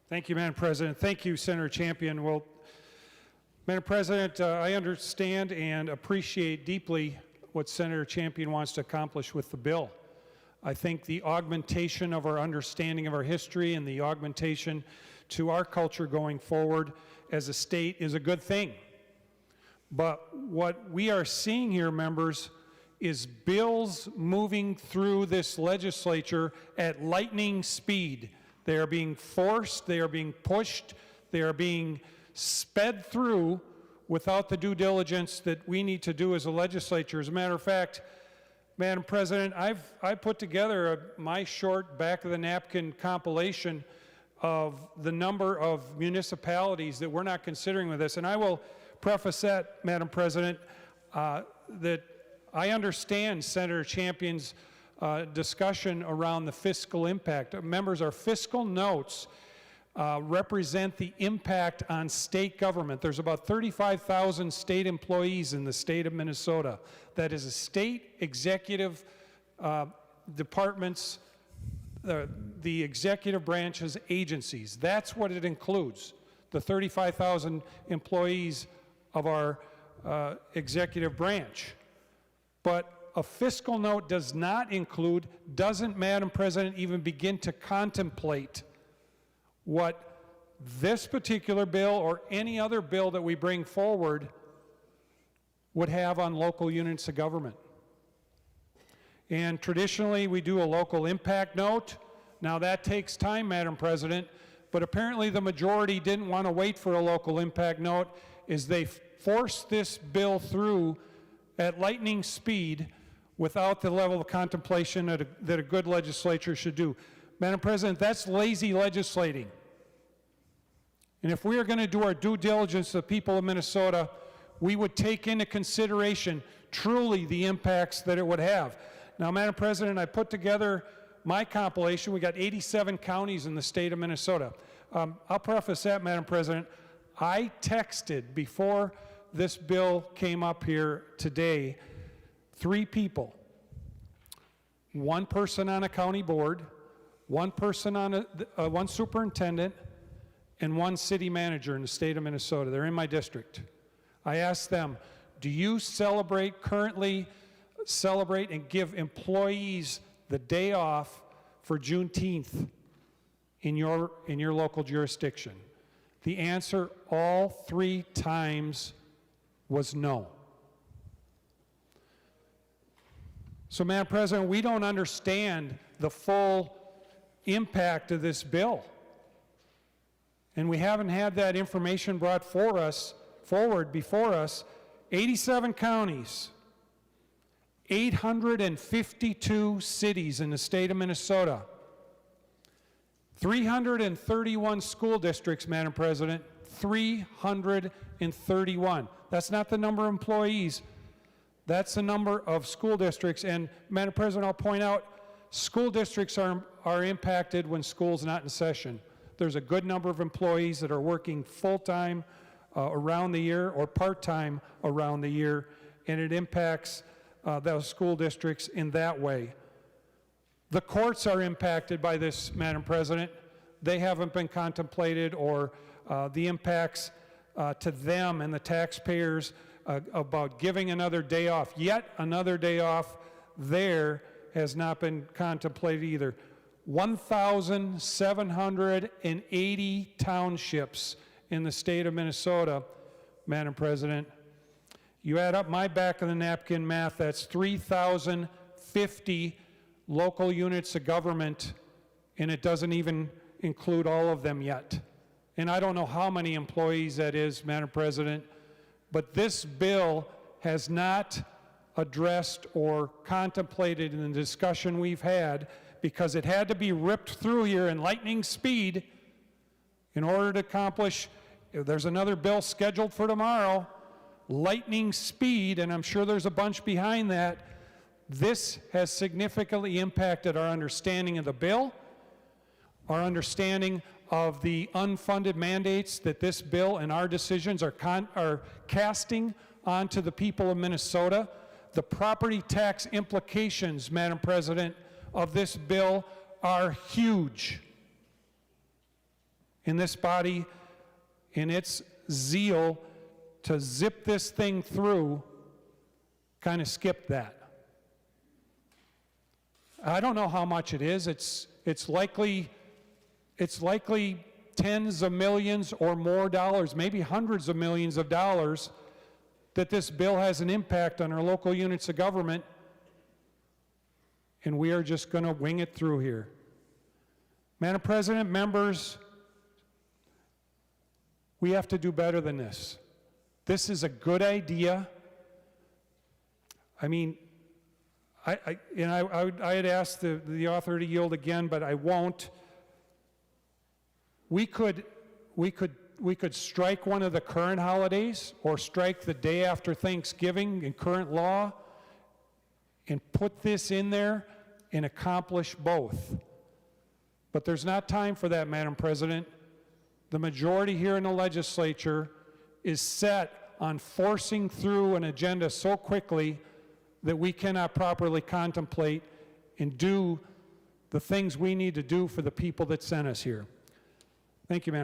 Thank you, Madam President. Thank you, Senator Champion. Well, Madam President, I understand and appreciate deeply what Senator Champion wants to accomplish with the bill. I think the augmentation of our understanding of our history and the augmentation to our culture going forward as a state is a good thing. But what we are seeing here, members, is bills moving through this legislature at lightning speed. They are being forced, they are being pushed, they are being sped through without the due diligence that we need to do as a legislature. As a matter of fact, Madam President, I put together my short back-of-the-napkin compilation of the number of municipalities that we're not considering with this. And I will preface that, Madam President, that I understand Senator Champion's discussion around the fiscal impact. Members, our fiscal notes represent the impact on state government. There's about 35,000 state employees in the state of Minnesota. That is a state executive departments, the executive branch's agencies. That's what it includes, the 35,000 employees of our executive branch. But a fiscal note does not include, doesn't, Madam President, even begin to contemplate what this particular bill or any other bill that we bring forward would have on local units of government. And traditionally, we do a local impact note. Now that takes time, Madam President, but apparently the majority didn't want to wait for a local impact note as they forced this bill through at lightning speed without the level of contemplation that a good legislature should do. Madam President, that's lazy legislating. And if we are going to do our due diligence to the people of Minnesota, we would take into consideration truly the impacts that it would have. Now, Madam President, I put together my compilation. We got 87 counties in the state of Minnesota. I'll preface that, Madam President. I texted before this bill came up here today 3 people. 1 person on a county board, 1 person on one superintendent, and 1 city manager in the state of Minnesota. They're in my district. I asked them, do you currently celebrate and give employees the day off for Juneteenth in your local jurisdiction? The answer all 3 times was no. So, Madam President, we don't understand the full impact of this bill. And we haven't had that information brought forward before us. 87 counties, 852 cities in the state of Minnesota, 331 school districts, Madam President, 331. That's not the number of employees, that's the number of school districts. And Madam President, I'll point out, school districts are impacted when school's not in session. There's a good number of employees that are working full-time around the year or part-time around the year, and it impacts those school districts in that way. The courts are impacted by this, Madam President. They haven't been contemplated, or the impacts to them and the taxpayers about giving another day off. Yet another day off there has not been contemplated either. 1,780 townships in the state of Minnesota, Madam President. You add up my back-of-the-napkin math, that's 3,050 local units of government, and it doesn't even include all of them yet. And I don't know how many employees that is, Madam President, but this bill has not addressed or contemplated in the discussion we've had, because it had to be ripped through here in lightning speed in order to accomplish. There's another bill scheduled for tomorrow, lightning speed, and I'm sure there's a bunch behind that. This has significantly impacted our understanding of the bill, our understanding of the unfunded mandates that this bill and our decisions are casting onto the people of Minnesota. The property tax implications, Madam President, of this bill are huge. in this body, in its zeal to zip this thing through, kind of skipped that. I don't know how much it is. It's likely tens of millions or more dollars, maybe hundreds of millions of dollars, that this bill has an impact on our local units of government, and we are just going to wing it through here. Madam President, members, we have to do better than this. This is a good idea. I mean, I had asked the author to yield again, but I won't. We could strike one of the current holidays or strike the day after Thanksgiving in current law and put this in there and accomplish both. But there's not time for that, Madam President. The majority here in the legislature is set on forcing through an agenda so quickly that we cannot properly contemplate and do the things we need to do for the people that sent us here. Thank you, Madam President.